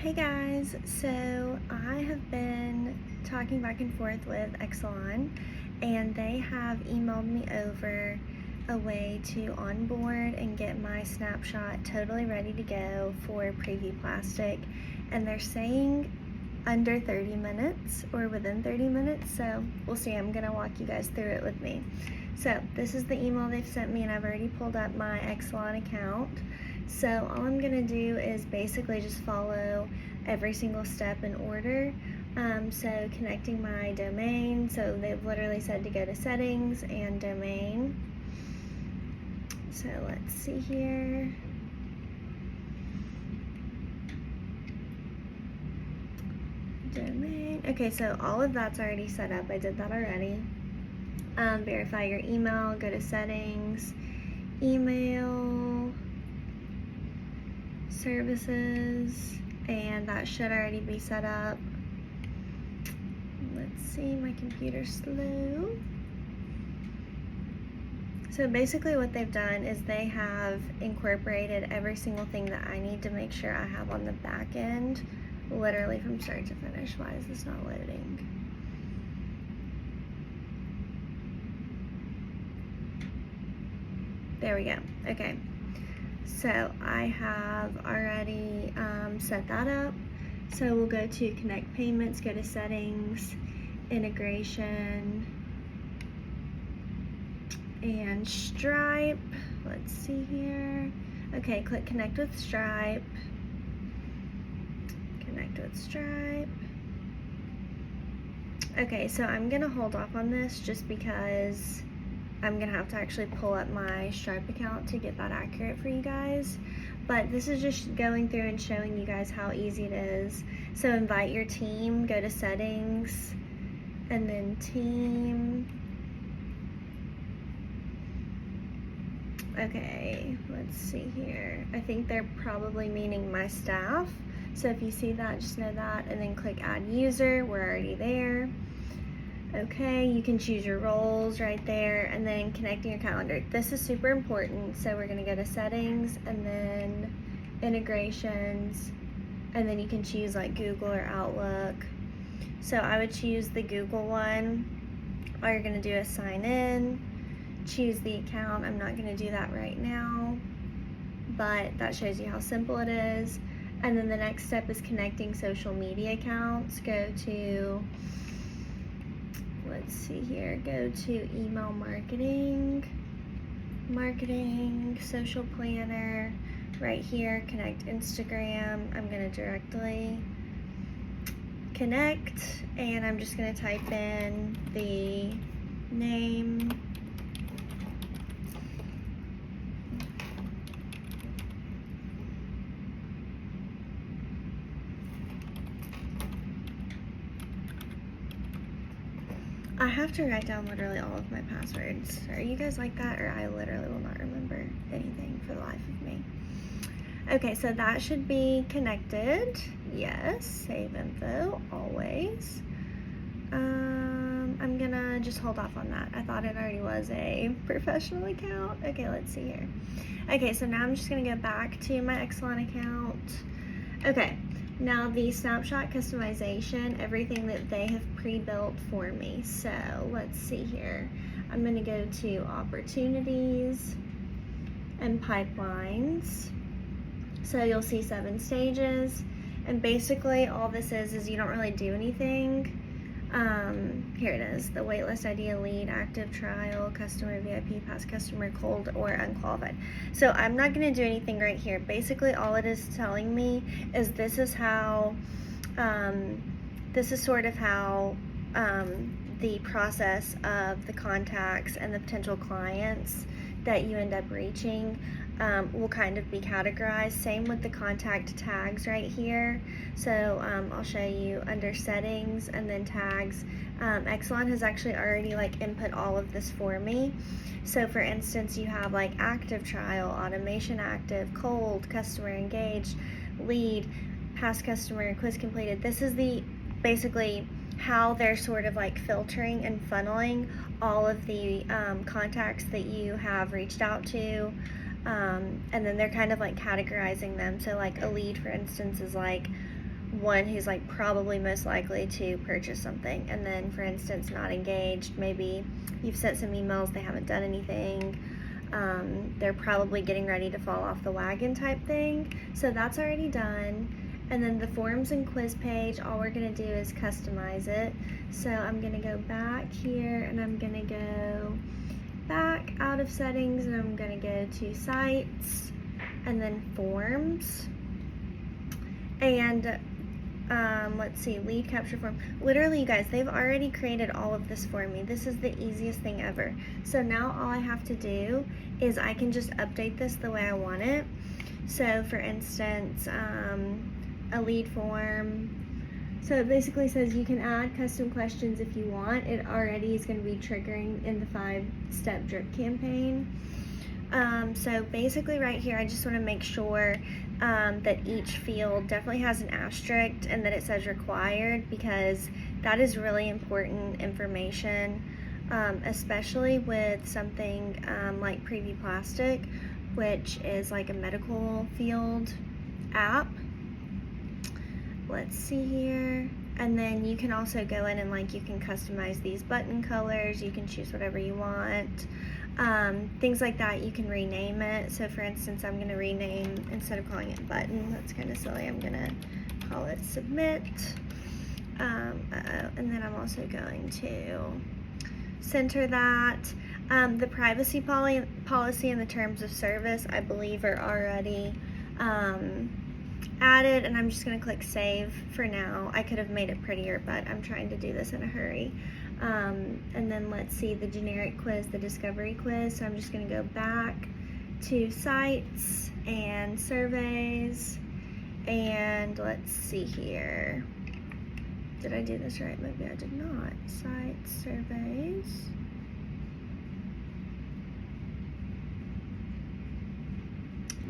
Hey guys, so I have been talking back and forth with XALON, and they have emailed me over a way to onboard and get my snapshot totally ready to go for preview plastic, and they're saying under 30 minutes or within 30 minutes, so we'll see. I'm gonna walk you guys through it with me. So this is the email they've sent me, and I've already pulled up my XALON account. So all I'm gonna do is basically just follow every single step in order. So connecting my domain, so they've literally said to go to settings and domain. So let's see here. Domain. Okay, so all of that's already set up. I did that already. Verify your email, go to settings, email, services, and that should already be set up. Let's see, my computer's slow. So basically what they've done is they have incorporated every single thing that I need to make sure I have on the back end, literally from start to finish. Why is this not loading? There we go. Okay. So I have already set that up. So we'll go to connect payments, go to settings, integration, and Stripe. Let's see here. Okay, click connect with Stripe. Connect with Stripe. Okay, so I'm gonna hold off on this just because I'm gonna have to actually pull up my Stripe account to get that accurate for you guys. But this is just going through and showing you guys how easy it is. So invite your team, go to settings, and then team. Okay, let's see here. I think they're probably meaning my staff. So if you see that, just know that, and then click add user, we're already there. Okay, you can choose your roles right there, and then connecting your calendar. This is super important, so we're gonna go to settings and then integrations, and then you can choose like Google or Outlook. So I would choose the Google one. All you're gonna do is sign in, choose the account. I'm not gonna do that right now, but that shows you how simple it is. And then the next step is connecting social media accounts. Go to, let's see here, go to email marketing, social planner, right here, connect Instagram. I'm gonna directly connect, and I'm just gonna type in the name, I have to write down literally all of my passwords. Are you guys like that? Or I literally will not remember anything for the life of me. Okay, so that should be connected. Yes, save info, always. I'm gonna just hold off on that. I thought it already was a professional account. Okay, let's see here. Okay, so now I'm just gonna go back to my XALON account. Okay. Now the snapshot customization, everything that they have pre-built for me. So let's see here. I'm gonna go to opportunities and pipelines. So you'll see 7 stages. And basically all this is you don't really do anything. Here it is, the waitlist idea, lead, active trial, customer, VIP, past customer, cold, or unqualified. So I'm not gonna do anything right here. Basically all it is telling me is this is how, this is sort of how the process of the contacts and the potential clients that you end up reaching will kind of be categorized. Same with the contact tags right here. So I'll show you under settings and then tags. XALON has actually already like input all of this for me. So for instance, you have like active trial, automation active, cold, customer engaged, lead, past customer, quiz completed. This is the basically how they're sort of like filtering and funneling all of the contacts that you have reached out to, and then they're kind of like categorizing them. So like a lead, for instance, is like one who's like probably most likely to purchase something. And then, for instance, not engaged, maybe you've sent some emails, they haven't done anything, they're probably getting ready to fall off the wagon type thing. So that's already done. And then the forms and quiz page, all we're gonna do is customize it. So I'm gonna go back here and I'm gonna go back out of settings and I'm gonna go to sites and then forms. And let's see, lead capture form. Literally, you guys, they've already created all of this for me. This is the easiest thing ever. So now all I have to do is I can just update this the way I want it. So for instance, a lead form. So it basically says you can add custom questions if you want. It already is going to be triggering in the 5-step drip campaign. So basically right here, I just want to make sure that each field definitely has an asterisk and that it says required, because that is really important information, especially with something like Preview Plastic, which is like a medical field app. Let's see here. And then you can also go in and like you can customize these button colors. You can choose whatever you want. Things like that, you can rename it. So for instance, I'm gonna rename, instead of calling it button, that's kind of silly, I'm gonna call it submit. And then I'm also going to center that. The privacy policy and the terms of service, I believe, are already added, and I'm just going to click save for now. I could have made it prettier, but I'm trying to do this in a hurry. And then let's see the generic quiz, the discovery quiz. So I'm just going to go back to sites and surveys, and let's see here. Did I do this right? Maybe I did not. Sites, surveys.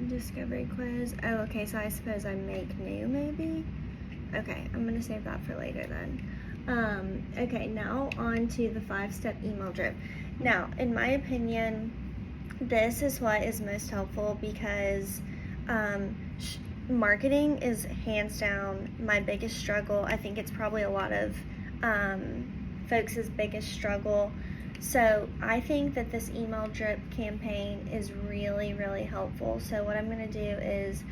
Discovery quiz. Oh, okay, so I suppose I make new maybe? Okay, I'm gonna save that for later then. Okay, now on to the 5-step email drip. Now, in my opinion, this is what is most helpful because marketing is hands down my biggest struggle. I think it's probably a lot of folks' biggest struggle. So I think that this email drip campaign is really, really helpful. So what I'm going to do is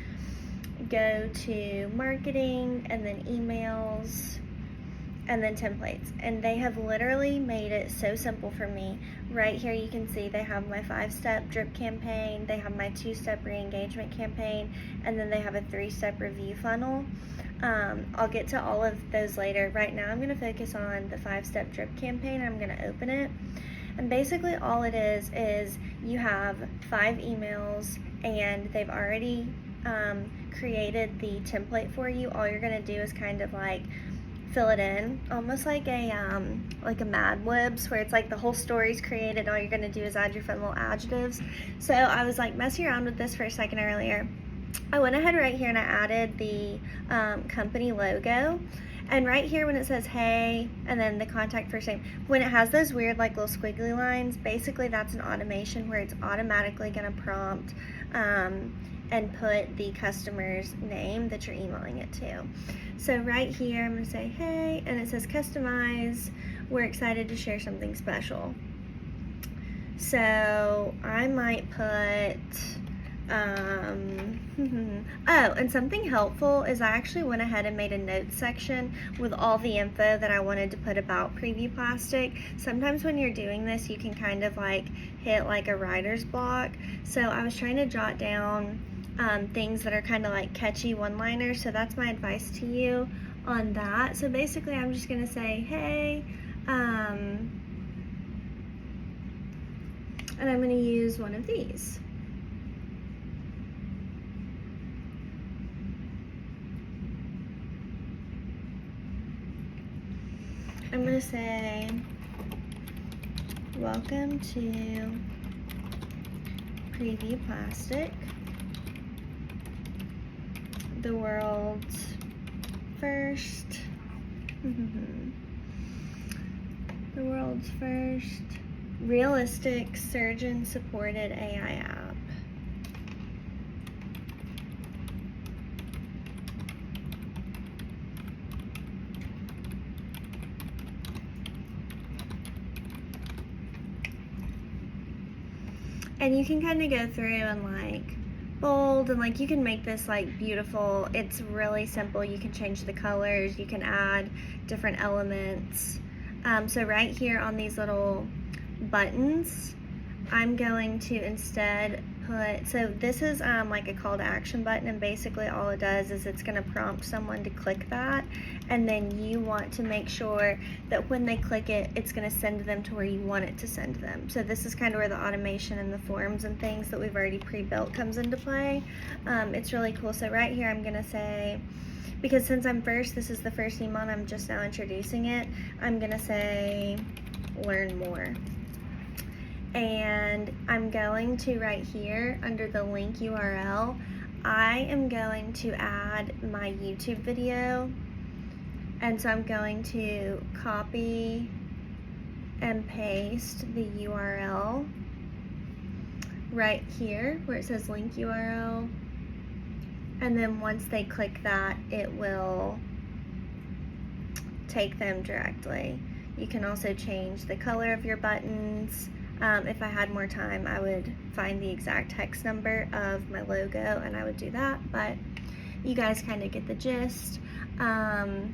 go to marketing and then emails and then templates. And they have literally made it so simple for me. Right here you can see they have my 5-step drip campaign, they have my 2-step re-engagement campaign, and then they have a 3-step review funnel. I'll get to all of those later. Right now I'm going to focus on the 5-step drip campaign. I'm going to open it. And basically all it is you have 5 emails and they've already created the template for you. All you're going to do is kind of like fill it in, almost like a Mad Libs, where it's like the whole story's created. All you're going to do is add your fun little adjectives. So I was like messing around with this for a second earlier. I went ahead right here and I added the company logo. And right here when it says hey and then the contact first name, when it has those weird like little squiggly lines, basically that's an automation where it's automatically going to prompt and put the customer's name that you're emailing it to. So right here I'm going to say hey, and it says customize. We're excited to share something special. So I might put oh, and something helpful is I actually went ahead and made a notes section with all the info that I wanted to put about Preview Plastic. Sometimes when you're doing this, you can kind of like hit like a writer's block. So I was trying to jot down things that are kind of like catchy one-liners. So that's my advice to you on that. So basically I'm just going to say, hey, and I'm going to use one of these. I'm going to say, welcome to Preview Plastic, the world's first, the world's first realistic surgeon-supported AI app. And you can kind of go through and like bold, and like you can make this like beautiful. It's really simple. You can change the colors, you can add different elements. So right here on these little buttons, I'm going to instead put, so this is like a call to action button, and basically all it does is it's going to prompt someone to click that, and then you want to make sure that when they click it, it's going to send them to where you want it to send them. So this is kind of where the automation and the forms and things that we've already pre-built comes into play. It's really cool. So right here I'm going to say, because since this is the first email and I'm just now introducing it, I'm going to say learn more. And I'm going to right here under the link URL, I am going to add my YouTube video. And so I'm going to copy and paste the URL right here where it says link URL. And then once they click that, it will take them directly. You can also change the color of your buttons. If I had more time, I would find the exact text number of my logo and I would do that, but you guys kind of get the gist. And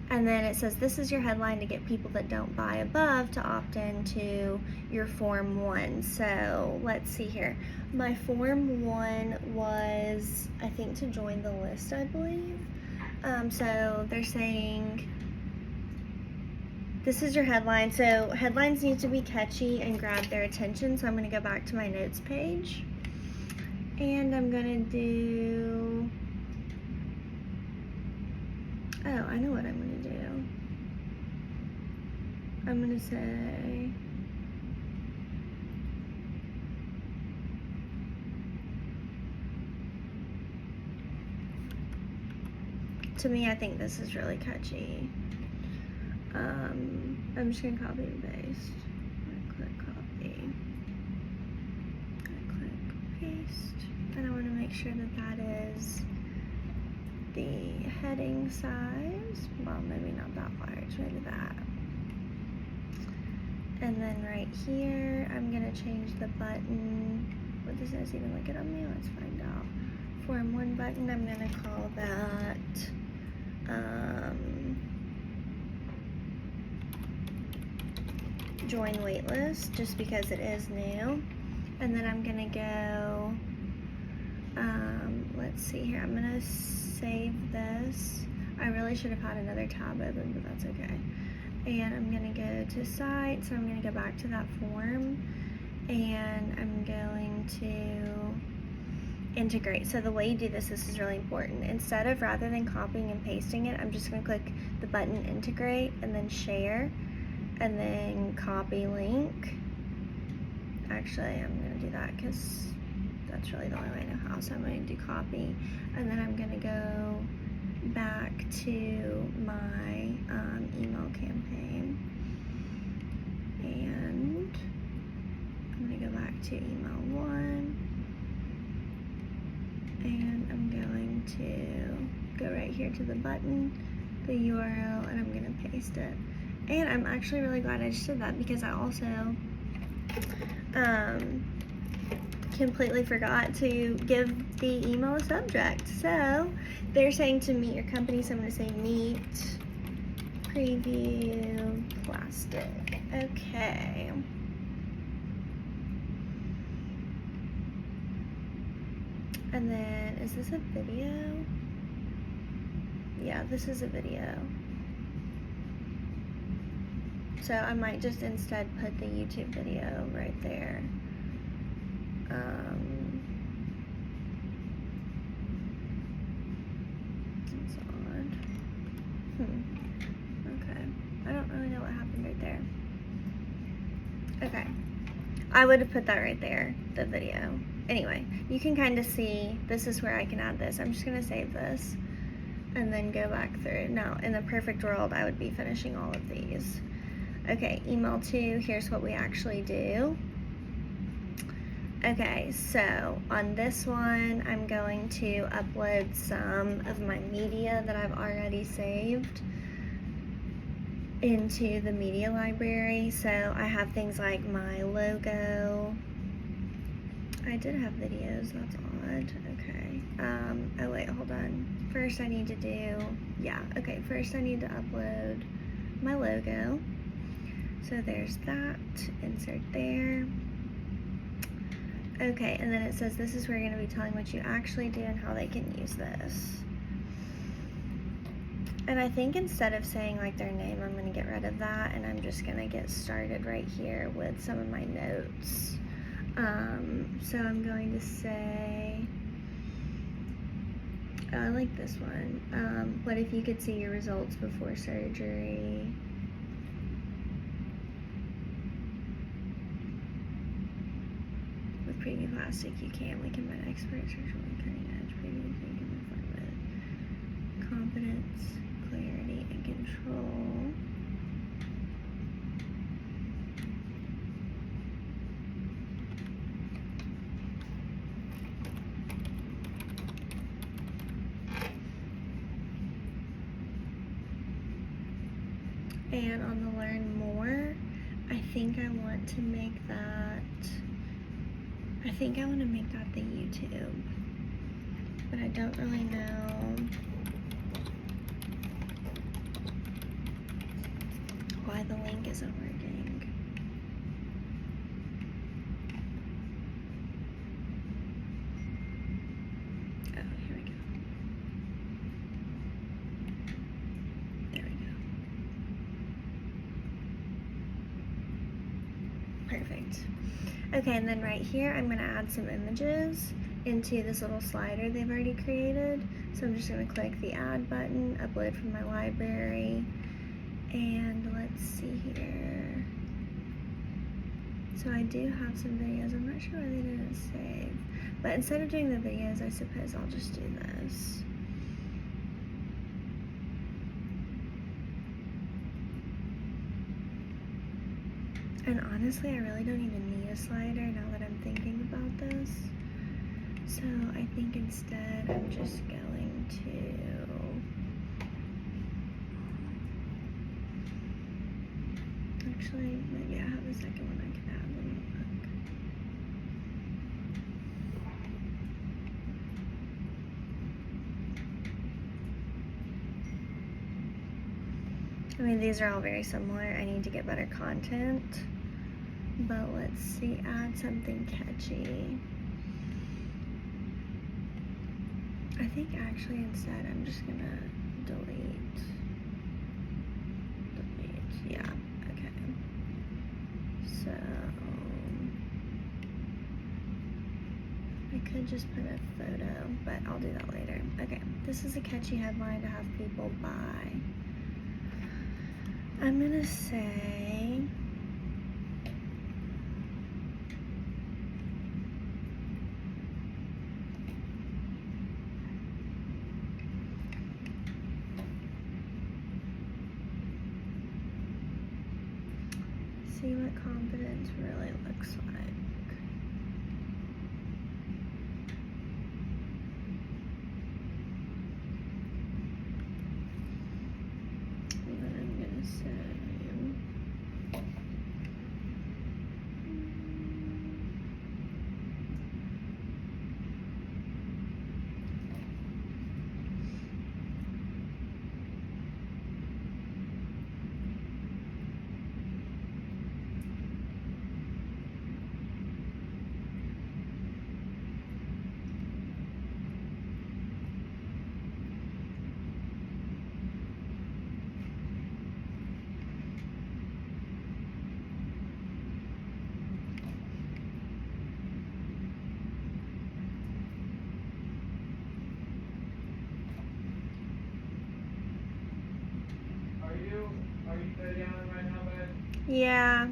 then it says, this is your headline to get people that don't buy above to opt into your Form 1. So let's see here. My Form 1 was, I think, to join the list, I believe. So they're saying, this is your headline. So headlines need to be catchy and grab their attention. So I'm going to go back to my notes page. And I'm going to do, oh, I know what I'm going to do. I'm going to say, to me, I think this is really catchy. I'm just going to copy and paste. I click copy. I click paste. And I want to make sure that that is the heading size. Well, maybe not that large, maybe that. And then right here, I'm going to change the button. What does this even look it on me? Let's find out. Form 1 button, I'm going to call that join waitlist, just because it is new. And then I'm gonna go, let's see here, I'm gonna save this. I really should have had another tab open, but that's okay. And I'm gonna go to site, so I'm gonna go back to that form, and I'm going to integrate. So the way you do this is really important. Instead of, rather than copying and pasting it, I'm just gonna click the button integrate and then share, and then copy link. Actually, I'm gonna do that because that's really the only way I know how. So I'm going to do copy, and then I'm gonna go back to my email campaign, and I'm gonna go back to email 1, and I'm going to go right here to the button, the URL, and I'm gonna paste it. And I'm actually really glad I just did that, because I also completely forgot to give the email a subject. So they're saying to meet your company, so I'm going to say meet preview plastic. Okay. And then, is this a video? Yeah, this is a video. So I might just instead put the YouTube video right there. It's odd. Okay. I don't really know what happened right there. Okay. I would have put that right there, the video. Anyway, you can kind of see, this is where I can add this. I'm just going to save this and then go back through. Now, in the perfect world, I would be finishing all of these. Okay, email 2, here's what we actually do. Okay, so on this one, I'm going to upload some of my media that I've already saved into the media library. So I have things like my logo, I did have videos, that's odd. Okay. Oh wait, hold on. First I need to do, first I need to upload my logo. So there's that, insert there. Okay, and then it says this is where you're gonna be telling what you actually do and how they can use this. And I think instead of saying like their name, I'm gonna get rid of that, and I'm just gonna get started right here with some of my notes. So I'm going to say, oh, I like this one. What if you could see your results before surgery? With preview plastic, you can. We can run expert surgery, cutting edge preview, you can move forward with confidence, clarity, and control. And on the learn more, I think I want to make that, the YouTube, but I don't really know why the link isn't working. Oh, here we go. There we go. Perfect. Okay, and then right here, I'm gonna add some images into this little slider they've already created. So I'm just gonna click the add button, upload from my library, and let's see here. So I do have some videos. I'm not sure why they didn't save, but instead of doing the videos, I suppose I'll just do this. And honestly, I really don't even need a slider now that I'm thinking about this. So I think instead I'm just going to, actually, maybe I have a second one I can add. Let me look. I mean, these are all very similar. I need to get better content. But let's see, add something catchy. I think actually instead I'm just gonna delete, yeah, okay. So, I could just put a photo, but I'll do that later. Okay, this is a catchy headline to have people buy. I'm gonna say, see what confidence really looks like. And then I'm gonna say, Are you down right now, bud? yeah.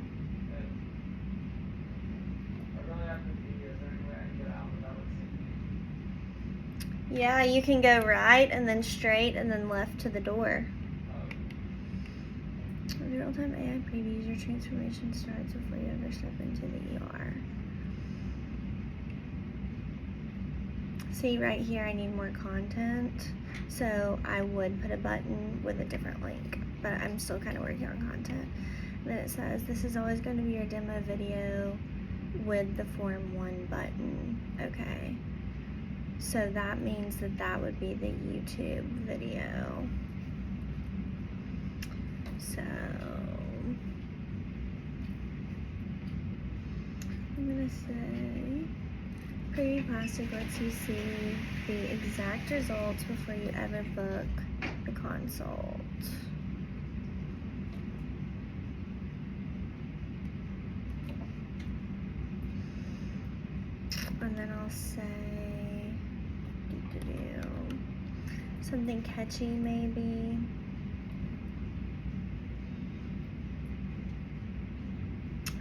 Yeah, you can go right and then straight and then left to the door. Real-time AI previews, your transformation starts before you ever step into the ER. See right here, I need more content, so I would put a button with a different link, but I'm still kind of working on content. And then it says, this is always going to be your demo video. with the Form 1 button. Okay. So that means that that would be the YouTube video. So I'm gonna say Pretty Plastic lets you see the exact results before you ever book the consult. And then I'll say something catchy maybe.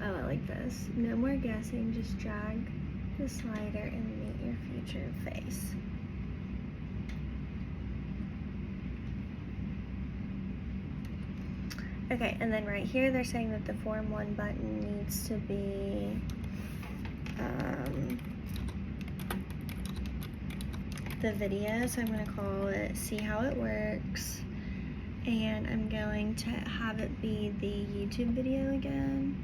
Oh, I like this. No more guessing, just drag the slider and meet your future face. Okay, and then right here they're saying that the Form 1 button needs to be the video, so I'm going to call it See How It Works, and I'm going to have it be the YouTube video again.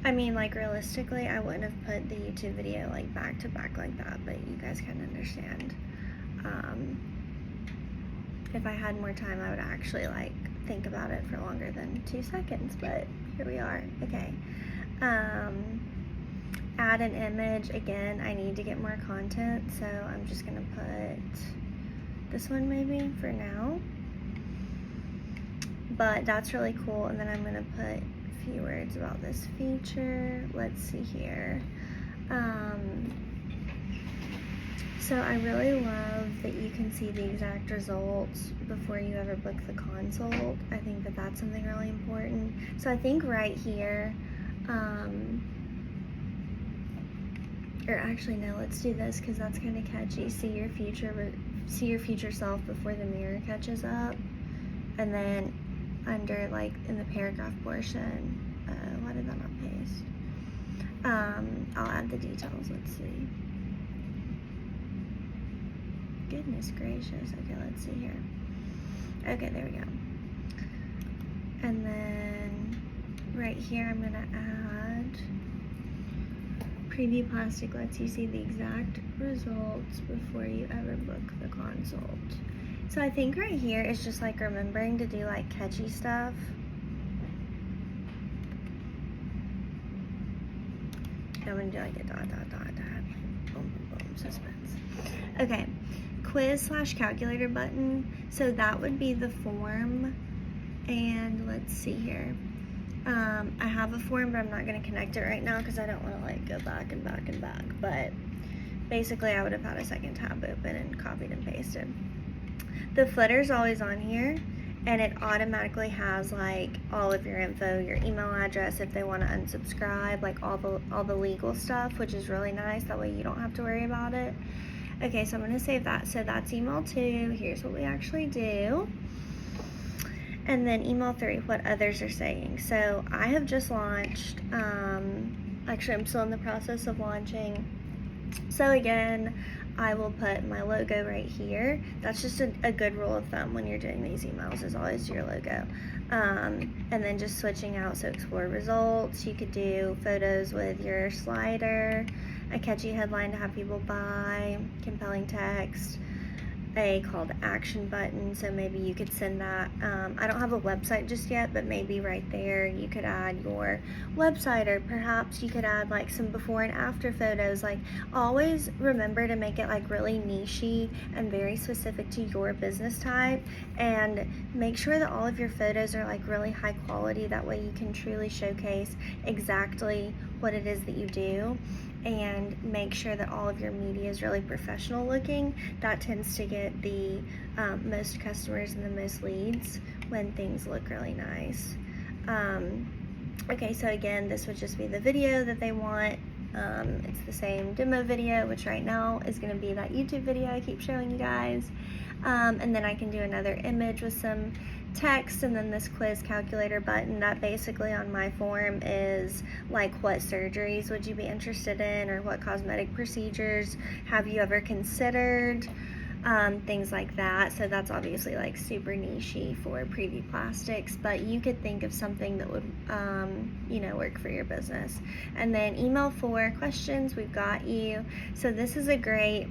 I mean, like, realistically, I wouldn't have put the YouTube video, like, back to back like that, but you guys can understand. If I had more time, I would actually, like, think about it for longer than 2 seconds, but here we are. Okay. Add an image. Again, I need to get more content, so I'm just gonna put this one maybe for now. But that's really cool, and then I'm gonna put a few words about this feature. Let's see here. So I really love that you can see the exact results before you ever book the consult. I think that that's something really important. So I think right here, or actually no, let's do this because that's kind of catchy. See your future self before the mirror catches up, and then under, like, in the paragraph portion, why did that not paste? I'll add the details. Let's see. Goodness gracious. Okay, let's see here. Okay, there we go. And then right here I'm gonna add Preview Plastic lets you see the exact results before you ever book the consult. So I think right here is just like remembering to do like catchy stuff. I'm gonna do like a dot, boom, boom, boom, suspense. Okay, quiz/calculator button. So that would be the form. And let's see here. I have a form, but I'm not gonna connect it right now because I don't wanna like go back and back and back. But basically I would have had a second tab open and copied and pasted. The footer's always on here, and it automatically has like all of your info, your email address if they want to unsubscribe, like all the legal stuff, which is really nice. That way you don't have to worry about it. Okay, so I'm going to save that. So that's email 2. Here's what we actually do. And then email 3, what others are saying. So I have just launched, actually I'm still in the process of launching. So again, I will put my logo right here. That's just a good rule of thumb when you're doing these emails, is always do your logo. And then just switching out, so explore results. You could do photos with your slider, a catchy headline to have people buy, compelling text, a call to action button, so maybe you could send that. I don't have a website just yet, but maybe right there you could add your website, or perhaps you could add like some before and after photos. Like, always remember to make it like really niche-y and very specific to your business type, and make sure that all of your photos are like really high quality. That way you can truly showcase exactly what it is that you do, and make sure that all of your media is really professional looking. That tends to get the most customers and the most leads when things look really nice. Okay, so again, this would just be the video that they want. It's the same demo video, which right now is going to be that YouTube video I keep showing you guys. And then I can do another image with some text, and then this quiz calculator button. That basically on my form is like, what surgeries would you be interested in, or what cosmetic procedures have you ever considered? things like that. So that's obviously like super nichey for preview plastics, but you could think of something that would, work for your business. And then email for questions, we've got you. So this is a great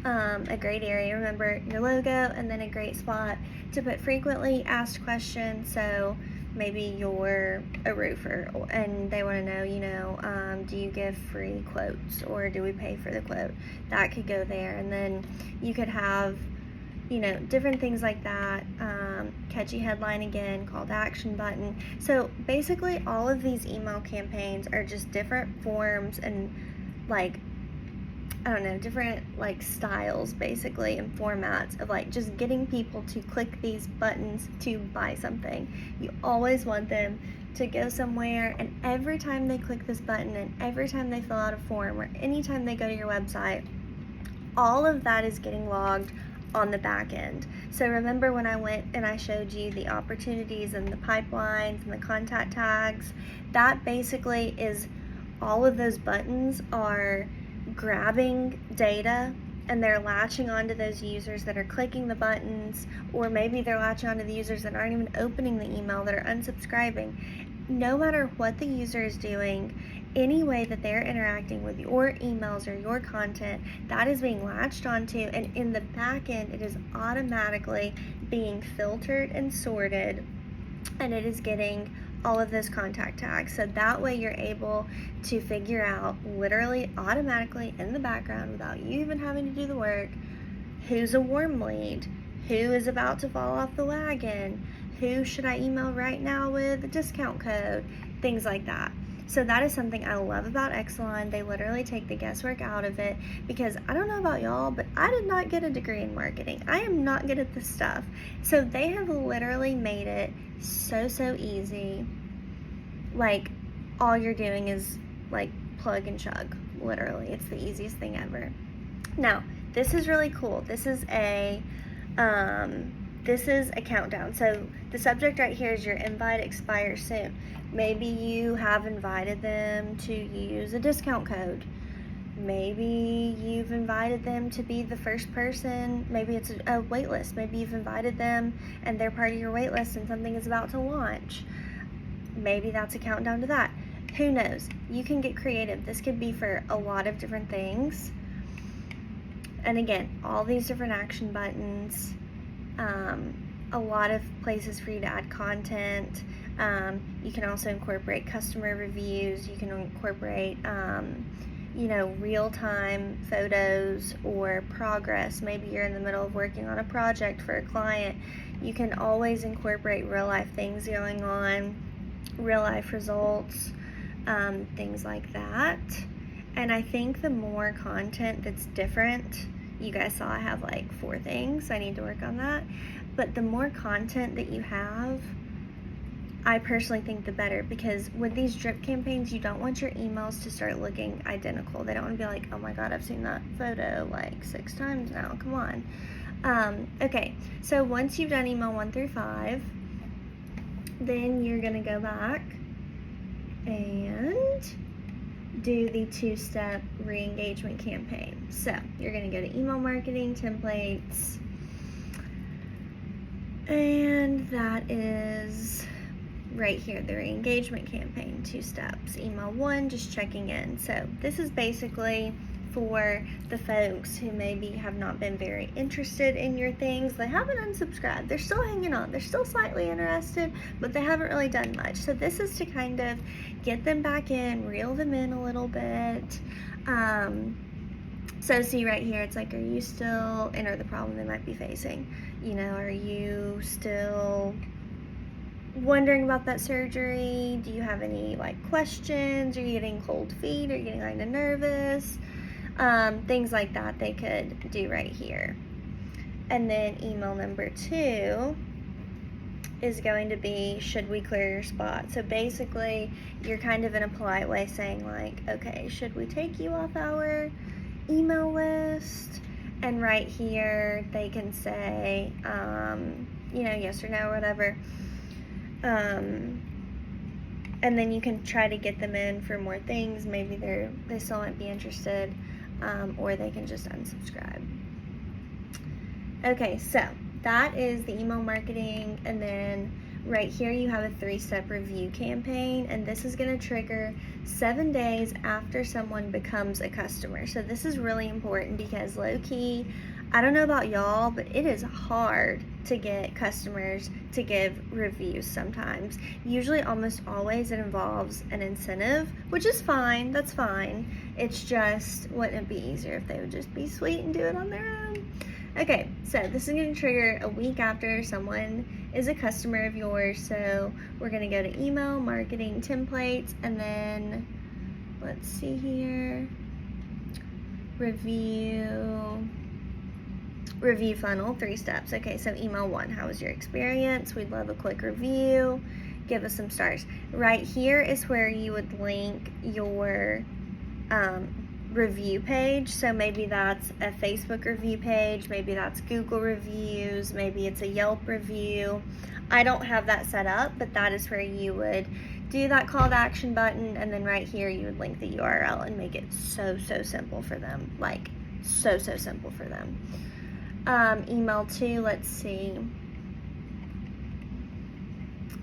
area. Remember your logo, and then a great spot to put frequently asked questions. So maybe you're a roofer and they want to know, do you give free quotes or do we pay for the quote? That could go there. And then you could have, different things like that. Catchy headline again, call to action button. So basically all of these email campaigns are just different forms and different styles basically and formats of just getting people to click these buttons to buy something. You always want them to go somewhere, and every time they click this button and every time they fill out a form or anytime they go to your website, all of that is getting logged on the back end. So remember when I went and I showed you the opportunities and the pipelines and the contact tags, that basically is all of those buttons are grabbing data and they're latching onto those users that are clicking the buttons, or maybe they're latching onto the users that aren't even opening the email, that are unsubscribing. No matter what the user is doing, any way that they're interacting with your emails or your content, that is being latched onto, and in the back end it is automatically being filtered and sorted, and it is getting all of those contact tags. So that way you're able to figure out literally automatically in the background, without you even having to do the work, who's a warm lead, who is about to fall off the wagon, who should I email right now with a discount code, things like that. So that is something I love about XALON. They literally take the guesswork out of it, because I don't know about y'all, but I did not get a degree in marketing. I am not good at this stuff. So they have literally made it so easy. All you're doing is plug and chug. Literally, it's the easiest thing ever. Now, this is really cool. This is a countdown. So the subject right here is your invite expires soon. Maybe you have invited them to use a discount code. Maybe you've invited them to be the first person. Maybe it's a wait list. Maybe you've invited them and they're part of your wait list and something is about to launch. Maybe that's a countdown to that. Who knows? You can get creative. This could be for a lot of different things. And again, all these different action buttons, a lot of places for you to add content. You can also incorporate customer reviews. You can incorporate, real-time photos or progress. Maybe you're in the middle of working on a project for a client. You can always incorporate real-life things going on, real-life results, things like that. And I think the more content that's different, you guys saw I have 4 things. I need to work on that. But the more content that you have, I personally think the better, because with these drip campaigns, you don't want your emails to start looking identical. They don't want to be like, oh my god, I've seen that photo 6 times now, come on. Okay, so once you've done email 1 through 5, then you're going to go back and do the 2-step re-engagement campaign. So you're going to go to email marketing templates, and that is right here, the re-engagement campaign, 2 steps. Email 1, just checking in. So this is basically for the folks who maybe have not been very interested in your things. They haven't unsubscribed. They're still hanging on. They're still slightly interested, but they haven't really done much. So this is to kind of get them back in, reel them in a little bit. So see right here, it's are you still, enter the problem they might be facing. Are you still wondering about that surgery? Do you have any questions? Are you getting cold feet? Are you getting kind of nervous? Things like that they could do right here. And then email number 2 is going to be, should we clear your spot? So basically you're kind of in a polite way saying okay, should we take you off our email list? And right here they can say yes or no or whatever. And then you can try to get them in for more things. Maybe they still might be interested, or they can just unsubscribe. Okay, so that is the email marketing, and then right here you have a 3-step review campaign, and this is going to trigger 7 days after someone becomes a customer. So this is really important because low-key, I don't know about y'all, but it is hard to get customers to give reviews sometimes. Usually, almost always, it involves an incentive, which is fine. That's fine. It's just, wouldn't it be easier if they would just be sweet and do it on their own? Okay, so this is going to trigger a week after someone is a customer of yours. So we're going to go to email marketing templates, and then let's see here, review funnel, 3 steps. Okay, so email 1, how was your experience? We'd love a quick review. Give us some stars. Right here is where you would link your review page. So maybe that's a Facebook review page, maybe that's Google reviews, maybe it's a Yelp review. I don't have that set up, but that is where you would do that call to action button, and then right here you would link the URL and make it so simple for them, like so simple for them. Email 2, let's see.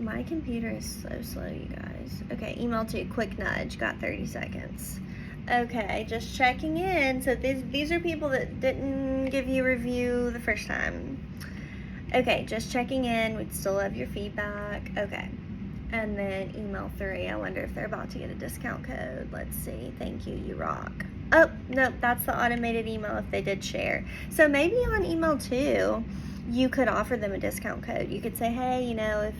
My computer is so slow, you guys. Okay, email 2, quick nudge, got 30 seconds. Okay, just checking in. So these are people that didn't give you a review the first time. Okay, just checking in. We'd still love your feedback. Okay. And then email 3, I wonder if they're about to get a discount code. Let's see. Thank you, you rock. Oh, nope, that's the automated email if they did share. So maybe on email 2, you could offer them a discount code. You could say, hey, you know,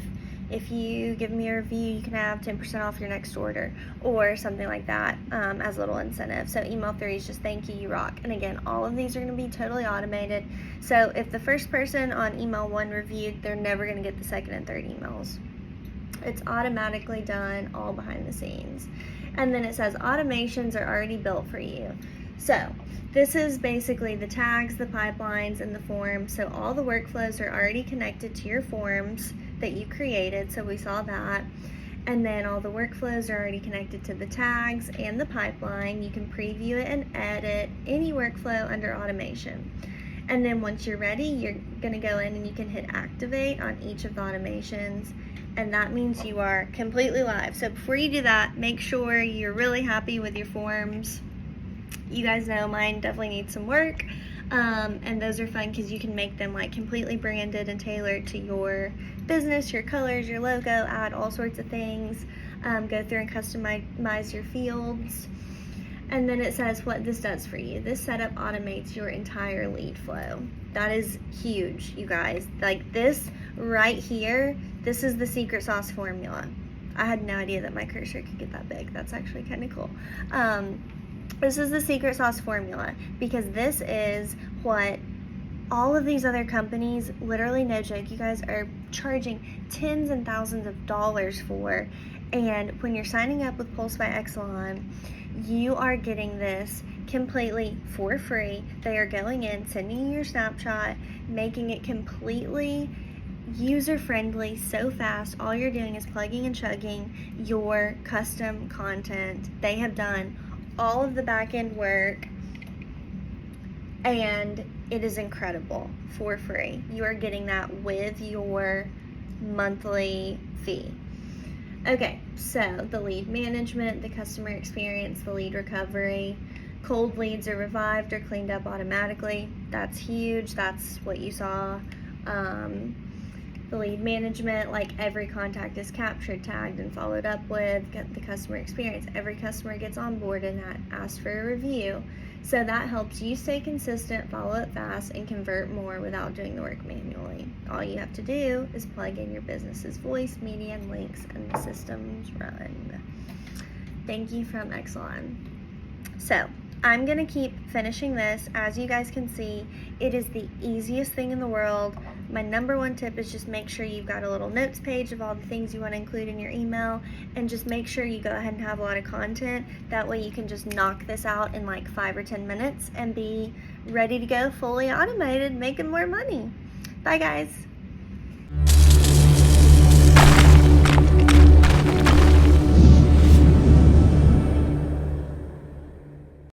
if you give me a review, you can have 10% off your next order, or something like that, as a little incentive. So email 3 is just thank you, you rock. And again, all of these are going to be totally automated. So if the first person on email 1 reviewed, they're never going to get the second and third emails. It's automatically done, all behind the scenes. And then it says automations are already built for you. So this is basically the tags, the pipelines, and the forms. So all the workflows are already connected to your forms that you created. So we saw that. And then all the workflows are already connected to the tags and the pipeline. You can preview it and edit any workflow under automation. And then once you're ready, you're going to go in and you can hit activate on each of the automations. And that means you are completely live. So before you do that, make sure you're really happy with your forms. You guys know mine definitely need some work. And those are fun because you can make them like completely branded and tailored to your business, your colors, your logo, add all sorts of things. Go through and customize your fields. And then it says what this does for you. This setup automates your entire lead flow. That is huge, you guys. Like this right here, this is the secret sauce formula. I had no idea that my cursor could get that big. That's actually kind of cool. This is the secret sauce formula because this is what all of these other companies, literally no joke, you guys are charging tens and thousands of dollars for. And when you're signing up with Pulse by XALON, you are getting this completely for free. They are going in, sending you your snapshot, making it completely user-friendly, so fast. All you're doing is plugging and chugging your custom content. They have done all of the back-end work, and it is incredible for free. You are getting that with your monthly fee. Okay, so the lead management, the customer experience, the lead recovery, cold leads are revived or cleaned up automatically. That's huge. That's what you saw. The lead management, like every contact is captured, tagged, and followed up with. The customer experience, every customer gets onboarded and asked for a review. So that helps you stay consistent, follow up fast, and convert more without doing the work manually. All you have to do is plug in your business's voice, media, and links, and the systems run. Thank you from XALON. So I'm going to keep finishing this. As you guys can see, it is the easiest thing in the world. My number one tip is just make sure you've got a little notes page of all the things you want to include in your email, and just make sure you go ahead and have a lot of content. That way you can just knock this out in like 5 or 10 minutes and be ready to go, fully automated, making more money. Bye guys.